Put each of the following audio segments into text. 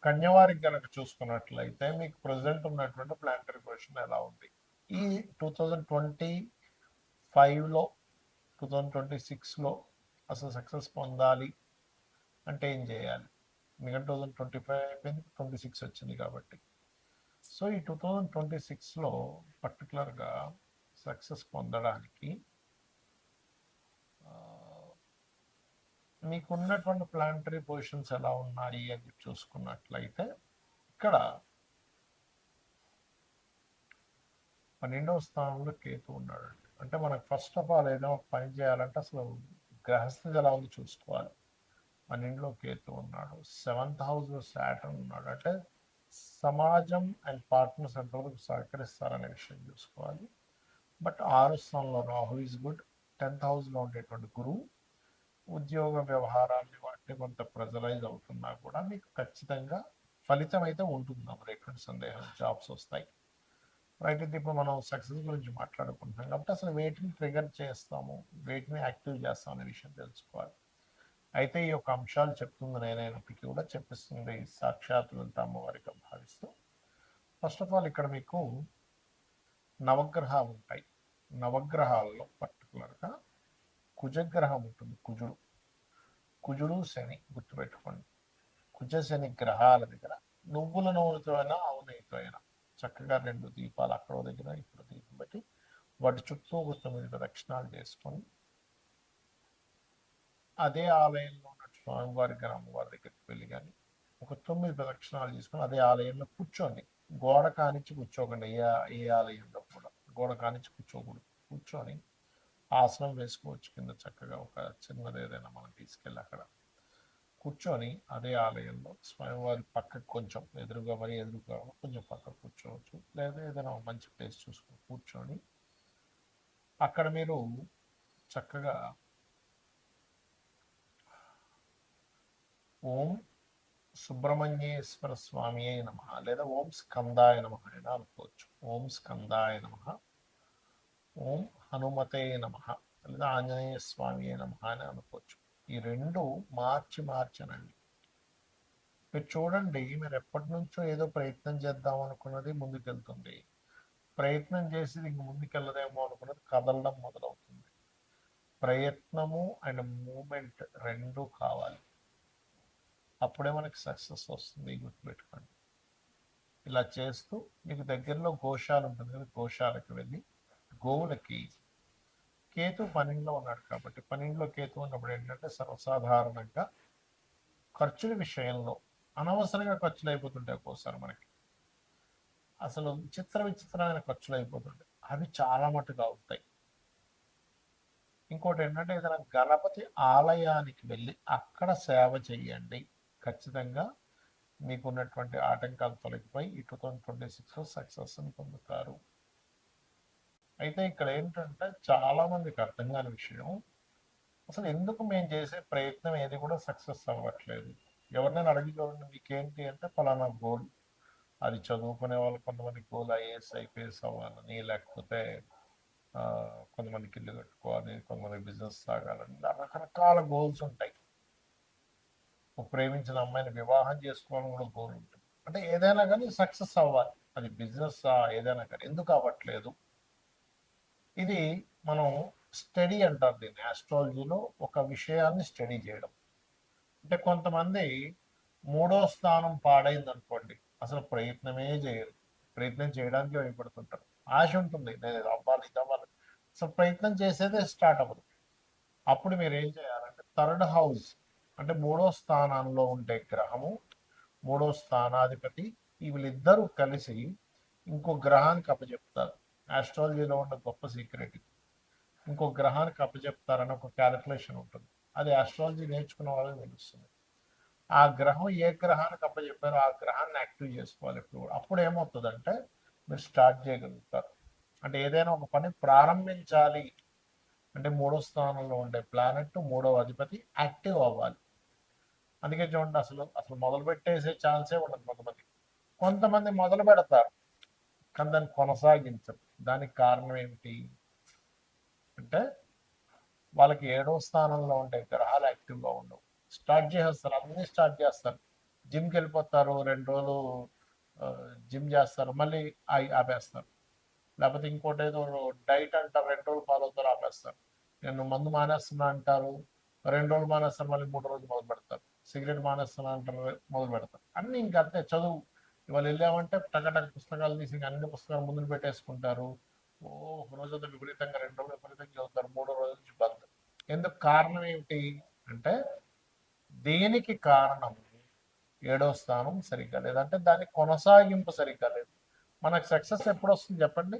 కన్యవారికి కనుక చూసుకున్నట్లయితే మీకు ప్రజెంట్ ఉన్నటువంటి ప్లానటరీ పొజిషన్ ఎలా ఉంది? ఈ 2025లో 2026లో అసలు సక్సెస్ పొందాలి అంటే ఏం చేయాలి? ఎందుకంటే 2025 అయిపోయింది, 26 వచ్చింది కాబట్టి. సో ఈ 2026లో పర్టికులర్గా సక్సెస్ పొందడానికి మీకున్నటువంటి ప్లానటరీ పొజిషన్స్ ఎలా ఉన్నాయి అని చూసుకున్నట్లయితే ఇక్కడ 12వ స్థానంలో కేతు ఉన్నాడండి. అంటే మనకు ఫస్ట్ ఆఫ్ ఆల్ ఏదో ఒక పని చేయాలంటే అసలు గ్రహస్థితి ఎలా ఉంది చూసుకోవాలి. 12లో కేతు ఉన్నాడు, 7th హౌస్లో సాటర్న్ ఉన్నాడు. అంటే సమాజం అండ్ పార్ట్నర్స్ ఎంతవరకు సహకరిస్తారనే విషయం చూసుకోవాలి. బట్ 6వ స్థానంలో రాహు ఈజ్ గుడ్. 10th హౌస్లో ఉండేటువంటి గురువు ఉద్యోగ వ్యవహారాన్ని వాటిని కొంత ప్రెజరైజ్ అవుతున్నా కూడా మీకు ఖచ్చితంగా ఫలితం అయితే ఉంటుంది. మరి ఎటువంటి సందేహం, జాబ్స్ వస్తాయి. రైట్. అయితే ఇప్పుడు మనం సక్సెస్ గురించి మాట్లాడుకుంటున్నాం కాబట్టి అసలు వేటిని ట్రిగర్ చేస్తాము, వేటిని యాక్టివ్ చేస్తాం అనే విషయం తెలుసుకోవాలి. అయితే ఈ యొక్క అంశాలు చెప్తుంది నేనైనప్పటికీ కూడా చెప్పిస్తుంది సాక్షాత్ లలిత అమ్మవారిగా భావిస్తూ. ఫస్ట్ ఆఫ్ ఆల్ ఇక్కడ మీకు నవగ్రహాలు ఉంటాయి. నవగ్రహాల్లో పర్టికులర్గా కుజగ్రహం ఉంటుంది. కుజుడు శని గుర్తుపెట్టుకోండి. కుజ శని గ్రహాల దగ్గర నువ్వుల నూనెతో అయినా ఆవు నెయ్యితో అయినా చక్కగా 2 దీపాలు అక్కడ దగ్గర ఇక్కడ దీపం పెట్టి వాటి చుట్టూ ఒక 9 ప్రదక్షిణాలు చేసుకొని అదే ఆలయంలో ఉన్న స్వామివారి గారి అమ్మవారి దగ్గరికి వెళ్ళి కానీ ఒక 9 ప్రదక్షిణాలు చేసుకొని అదే ఆలయంలో కూర్చోండి. గోడ కానించి కూర్చోకండి. ఏ ఆలయంలో కూడా గోడ కానించి కూర్చోకూడదు. కూర్చొని ఆసనం వేసుకోవచ్చు. కింద చక్కగా ఒక చిన్నది ఏదైనా మనం తీసుకెళ్ళి అక్కడ కూర్చొని అదే ఆలయంలో స్వామివారి పక్కకు కొంచెం ఎదురుగా, మరి ఎదురుగా కొంచెం పక్కకు కూర్చోవచ్చు. లేదా ఏదైనా మంచి ప్లేస్ చూసుకొని కూర్చొని అక్కడ మీరు చక్కగా ఓం సుబ్రహ్మణ్యేశ్వర స్వామి అయి నమ లేదా ఓం స్కందాయ నమ అయినా అనుకోవచ్చు. ఓం స్కందాయ నమ, ఓం హనుమతే నమ లేదా ఆంజనేయ స్వామి అయి నమ అని అనుకోవచ్చు. ఈ రెండు మార్చనండి. మీరు చూడండి, మీరు ఎప్పటి నుంచో ఏదో ప్రయత్నం చేద్దాం అనుకున్నది ముందుకెళ్తుంది. ప్రయత్నం చేసి ఇంక ముందుకెళ్ళదేమో అనుకున్నది కదలడం మొదలవుతుంది. ప్రయత్నము అండ్ మూమెంట్ రెండు కావాలి. అప్పుడే మనకి సక్సెస్ వస్తుంది. గుర్తుపెట్టుకోండి. ఇలా చేస్తూ మీకు దగ్గరలో గోశాల ఉంటుంది కదా, గోశాలకు వెళ్ళి గోవులకి కేతు 12లో ఉన్నాడు కాబట్టి 12లో కేతు ఉన్నప్పుడు ఏంటంటే సర్వసాధారణంగా ఖర్చుల విషయంలో అనవసరంగా ఖర్చులు అయిపోతుంటాయి. ఒక్కోసారి మనకి అసలు విచిత్రమైన ఖర్చులు అయిపోతుంటాయి. అవి చాలా మటుగా అవుతాయి. ఇంకోటి ఏంటంటే ఏదైనా గణపతి ఆలయానికి వెళ్ళి అక్కడ సేవ చేయండి. ఖచ్చితంగా మీకున్నటువంటి ఆటంకాలు తొలగిపోయి ఈ 2026లో సక్సెస్ని పొందుతారు. అయితే ఇక్కడ ఏంటంటే చాలా మందికి అర్థం కాని విషయం, అసలు ఎందుకు మేము చేసే ప్రయత్నం ఏది కూడా సక్సెస్ అవ్వట్లేదు. ఎవరినైనా అడిగి చూడండి, మీకేంటి అంటే ఫలానా గోల్. అది చదువుకునే వాళ్ళు కొంతమంది గోల్ ఐఏఎస్ ఐపీఎస్ అవ్వాలని, లేకపోతే కొంతమందికి ఇల్లు కట్టుకోవాలి, కొంతమంది బిజినెస్ సాగాలని, రకరకాల గోల్స్ ఉంటాయి. ఒక ప్రేమించిన అమ్మాయిని వివాహం చేసుకోవాలని కూడా గోల్ ఉంటుంది. అంటే ఏదైనా కానీ సక్సెస్ అవ్వాలి. అది బిజినెస్ ఏదైనా కానీ. ఎందుకు అవ్వట్లేదు? ఇది మనం స్టడీ అంటారు దీన్ని. ఆస్ట్రాలజీలో ఒక విషయాన్ని స్టడీ చేయడం. అంటే కొంతమంది 3వ స్థానం పాడైంది అనుకోండి, అసలు ప్రయత్నమే చేయరు. ప్రయత్నం చేయడానికి భయపడుతుంటారు. ఆశ ఉంటుంది, నేను ఇది అవ్వాలి, ఇది అవ్వాలి. అసలు ప్రయత్నం చేసేదే స్టార్ట్ అవ్వదు. అప్పుడు మీరు ఏం చేయాలంటే 3rd హౌస్ అంటే 3వ స్థానంలో ఉండే గ్రహము, 3వ స్థానాధిపతి, వీళ్ళిద్దరూ కలిసి ఇంకో గ్రహానికి అప్పచెప్తారు. ఆస్ట్రాలజీలో ఉన్న గొప్ప సీక్రెట్. ఇంకో గ్రహానికి అప్పచెప్తారని ఒక క్యాలిక్యులేషన్ ఉంటుంది. అది ఆస్ట్రాలజీ నేర్చుకున్న వాళ్ళకి తెలుస్తుంది. ఆ గ్రహం ఏ గ్రహానికి అప్పచెప్పారో ఆ గ్రహాన్ని యాక్టివ్ చేసుకోవాలి ఎప్పుడు. అప్పుడు ఏమవుతుందంటే మీరు స్టార్ట్ చేయగలుగుతారు. అంటే ఏదైనా ఒక పని ప్రారంభించాలి అంటే 3వ స్థానంలో ఉండే ప్లానెట్, 3వ అధిపతి యాక్టివ్ అవ్వాలి. అందుకే చూడండి, అసలు మొదలు పెట్టేసే ఛాన్సే ఉండదు కొంతమంది మొదలు పెడతారు కానీ దాన్ని కొనసాగించరు. దానికి కారణం ఏమిటి అంటే వాళ్ళకి 7వ స్థానంలో ఉండే గ్రహాలు యాక్టివ్గా ఉండవు. స్టార్ట్ చేసేస్తారు, అన్నీ స్టార్ట్ చేస్తారు. జిమ్కి వెళ్ళిపోతారు, 2 రోజులు జిమ్ చేస్తారు, మళ్ళీ ఆపేస్తారు. లేకపోతే ఇంకోటి ఏదో డైట్ అంటారు, 2 రోజులు ఫాలో అవుతారు, ఆపేస్తారు. నేను మందు మానేస్తున్నా అంటారు, 2 రోజులు మానేస్తారు, మళ్ళీ 3 రోజులు మొదలు పెడతారు. సిగరెట్ మానేస్తున్నా అంటారు, మొదలు పెడతారు. అన్నీ ఇంకా అంతే. చదువు ఇవాళ వెళ్ళామంటే టకటక పుస్తకాలు తీసి అన్ని పుస్తకాలు ముందు పెట్టేసుకుంటారు. ఓ ఒక రోజంతా విపరీతంగా, 2 రోజులు విపరీతంగా చదువుతారు, 3వ రోజు నుంచి బంద్. ఎందుకు? కారణం ఏమిటి అంటే, దేనికి కారణం? 7వ స్థానం సరిగ్గా లేదంటే దాని కొనసాగింపు సరిగ్గా లేదు. మనకు సక్సెస్ ఎప్పుడు వస్తుంది చెప్పండి?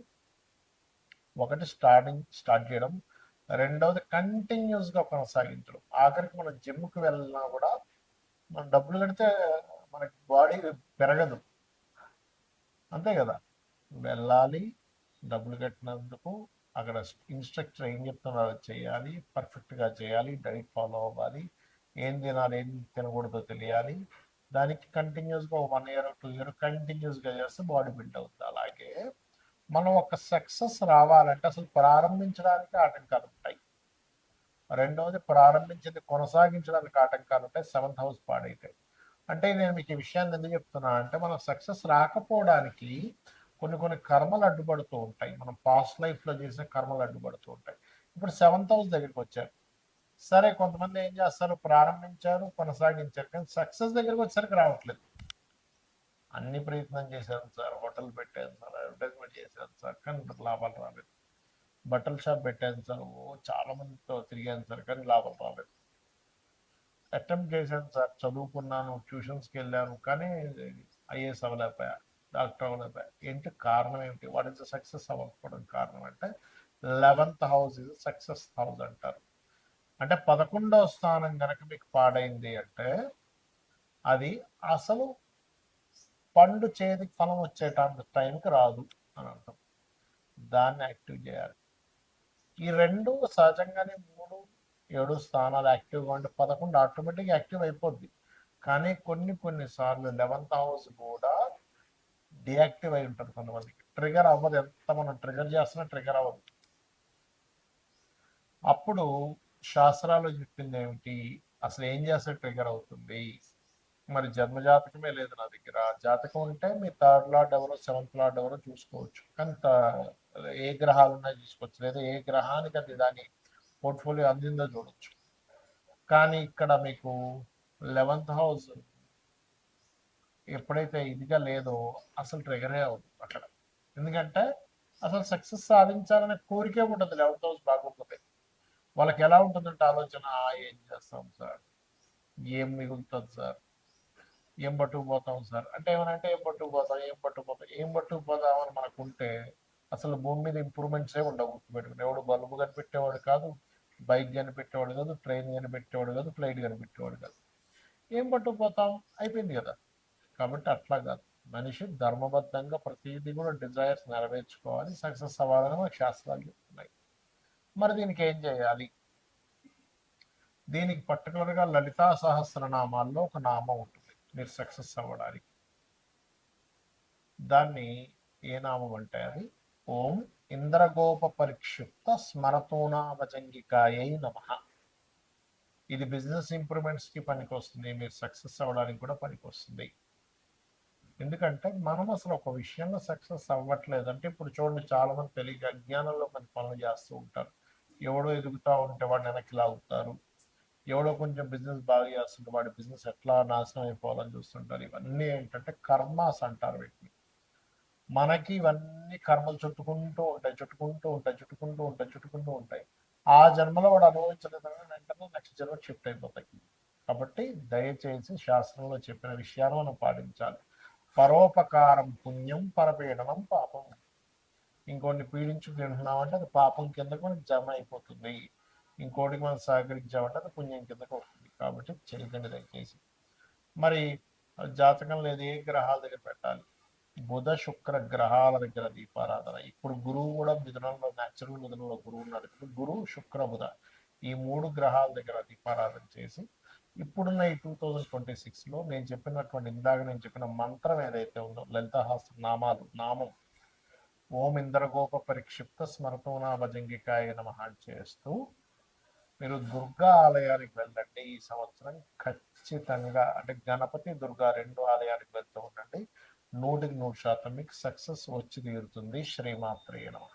ఒకటి స్టార్ట్ చేయడం, రెండవది కంటిన్యూస్గా కొనసాగించడం. ఆఖరికి మనం జిమ్కి వెళ్ళినా కూడా మనం డబ్బులు కడితే మనకి బాడీ పెరగదు, అంతే కదా? వెళ్ళాలి, డబ్బులు కట్టినందుకు అక్కడ ఇన్స్ట్రక్టర్ ఏం చెప్తున్నారో చేయాలి, పర్ఫెక్ట్గా చేయాలి, డైట్ ఫాలో అవ్వాలి, ఏం తినాలి ఏం తినకూడదో తెలియాలి. దానికి కంటిన్యూస్గా 1 ఇయర్ 2 ఇయర్ కంటిన్యూస్గా చేస్తే బాడీ బిల్డ్ అవుతుంది. అలాగే మనం ఒక సక్సెస్ రావాలంటే అసలు ప్రారంభించడానికి ఆటంకాలు ఉంటాయి, రెండవది ప్రారంభించింది కొనసాగించడానికి ఆటంకాలు ఉంటాయి, 7th హౌస్ పాడైతాయి. అంటే నేను మీకు ఈ విషయాన్ని ఎందుకు చెప్తున్నా అంటే, మనం సక్సెస్ రాకపోవడానికి కొన్ని కర్మలు అడ్డుపడుతూ ఉంటాయి. మనం పాస్ట్ లైఫ్లో చేసిన కర్మలు అడ్డుపడుతూ ఉంటాయి. ఇప్పుడు 7th హౌస్ దగ్గరికి వచ్చారు, సరే కొంతమంది ఏం చేస్తారు, ప్రారంభించారు, కొనసాగించారు, కానీ సక్సెస్ దగ్గరికి వచ్చేసరికి రావట్లేదు. అన్ని ప్రయత్నం చేశాను సార్, హోటల్ పెట్టాను సార్, అడ్వర్టైజ్మెంట్ చేశాను సార్, కానీ లాభాలు రాలేదు. బట్టల షాప్ పెట్టాను సార్, చాలా మందితో తిరిగాను సార్, కానీ లాభం రాలేదు. అటెంప్ట్ చేశాను సార్, చదువుకున్నాను, ట్యూషన్స్కి వెళ్ళాను, కానీ ఐఏఎస్ అవ్వలేకపోయా, డాక్టర్ అవ్వలేకపోయా. ఏంటి కారణం? ఏమిటి? వాట్ ఇస్ ద సక్సెస్ అవ్వకపోవడం కారణం అంటే, 11th హౌస్ ఇది సక్సెస్ హౌస్ అంటారు. అంటే 11వ స్థానం కనుక మీకు పాడైంది అంటే, అది అసలు పండు చేతికి ఫలం వచ్చేటంత టైంకి రాదు అని అర్థం. దాన్ని యాక్టివ్ చేయాలి. ఈ రెండు సహజంగానే 3, 7 స్థానాలు యాక్టివ్గా ఉంటే 11 ఆటోమేటిక్గా యాక్టివ్ అయిపోద్ది. కానీ కొన్నిసార్లు 11th హౌస్ కూడా డియాక్టివ్ అయి ఉంటుంది. కొంతమందికి ట్రిగర్ అవ్వదు, ఎంత మనం ట్రిగర్ చేస్తున్నా ట్రిగర్ అవ్వదు. అప్పుడు శాస్త్రాలు చెప్పింది ఏమిటి, అసలు ఏం చేస్తే ట్రిగర్ అవుతుంది? మరి జన్మజాతకమే లేదు నా దగ్గర. జాతకం ఉంటే మీ 3rd లార్డ్ ఎవరో 7th లార్డ్ ఎవరో చూసుకోవచ్చు, కానీ ఏ గ్రహాలు ఉన్నాయో చూసుకోవచ్చు, లేదా ఏ గ్రహానికి అది దాని పోర్ట్ఫోలియో అందిందో చూడొచ్చు. కానీ ఇక్కడ మీకు 11th హౌస్ ఎప్పుడైతే ఇదిగా లేదో అసలు ట్రిగరే అవుతుంది అక్కడ. ఎందుకంటే అసలు సక్సెస్ సాధించాలనే కోరికే ఉంటుంది 11th హౌస్ బాగోకపోతే. వాళ్ళకి ఎలా ఉంటుందంటే ఆలోచన, ఏం చేస్తాం సార్, ఏం మిగులుతుంది సార్, ఏం పట్టుకుపోతాం సార్ అంటే, ఏమనంటే ఏం పట్టుకుపోతాం అని మనకుంటే అసలు భూమి మీద ఇంప్రూవ్మెంట్సే ఉండవు. గుర్తుపెట్టుకుని, ఎవడు బల్బు కనిపెట్టేవాడు కాదు, బైక్ కనిపెట్టేవాడు కాదు, ట్రైన్ కనిపెట్టేవాడు కాదు, ఫ్లైట్ కనిపెట్టేవాడు కాదు. ఏం పట్టుకుపోతాం? అయిపోయింది కదా. కాబట్టి అట్లా కాదు, మనిషి ధర్మబద్ధంగా ప్రతిదీ కూడా డిజైర్స్ నెరవేర్చుకోవాలి, సక్సెస్ అవ్వాలని మనకు శాస్త్రాలు చెప్తున్నాయి. మరి దీనికి ఏం చేయాలి? దీనికి పర్టికులర్గా లలితా సహస్రనామాల్లో ఒక నామం ఉంటుంది మీరు సక్సెస్ అవ్వడానికి. దాన్ని ఏ నామం అంటే అది ఓం ఇంద్రగోప పరిక్షిప్త స్మరతోనాభజంగికాయై నమః. ఇది బిజినెస్ ఇంప్రూవ్మెంట్స్కి పనికి వస్తుంది, మీరు సక్సెస్ అవ్వడానికి కూడా పనికి వస్తుంది. ఎందుకంటే మనం అసలు ఒక విషయంలో సక్సెస్ అవ్వట్లేదు అంటే, ఇప్పుడు చూడండి, చాలా మంది తెలియక అజ్ఞానంలో కొన్ని పనులు చేస్తూ ఉంటారు. ఎవడో ఎదుగుతూ ఉంటే వాడిని వెనక్కి లాగుతారు, ఎవడో కొంచెం బిజినెస్ బాగా చేస్తుంటే వాడి బిజినెస్ ఎట్లా నాశనం అయిపోవాలని చూస్తుంటారు. ఇవన్నీ ఏంటంటే కర్మాస్ అంటారు వీటిని. మనకి ఇవన్నీ కర్మలు చుట్టుకుంటూ ఉంటాయి. ఆ జన్మలో వాడు అనుభవించలేదని వెంటనే నెక్స్ట్ జన్మ షిఫ్ట్ అయిపోతాయి. కాబట్టి దయచేసి శాస్త్రంలో చెప్పిన విషయాన్ని మనం పాటించాలి. పరోపకారం పుణ్యం, పరపీడనం పాపం. ఇంకోటిని పీడించు తింటున్నామంటే అది పాపం కిందకు మనకి జమ అయిపోతుంది, ఇంకోటికి మనం సహకరించామంటే అది పుణ్యం కిందకు వస్తుంది. కాబట్టి చేయకండి దయచేసి. మరి జాతకం లేదు, ఏ గ్రహాల దగ్గర పెట్టాలి? బుధ శుక్ర గ్రహాల దగ్గర దీపారాధన. ఇప్పుడు గురువు కూడా మిథునంలో, న్యాచురల్ మిథునంలో గురువు ఉన్నాడు. గురువు శుక్ర బుధ ఈ 3 గ్రహాల దగ్గర దీపారాధన చేసి, ఇప్పుడున్న ఈ 2026లో ఇందాక నేను చెప్పిన మంత్రం ఏదైతే ఉందో, లలితాహాస్త నామం ఓం ఇంద్రగోప పరిక్షిప్త స్మరతోనా భజంగికాయ నమః చేస్తూ మీరు దుర్గా ఆలయానికి వెళ్ళండి. ఈ సంవత్సరం ఖచ్చితంగా అంటే గణపతి దుర్గా రెండు ఆలయానికి వెళ్తూ ఉండండి. 100% మీకు సక్సెస్ వచ్చి తీరుతుంది. శ్రీమాత్రేయ నమః.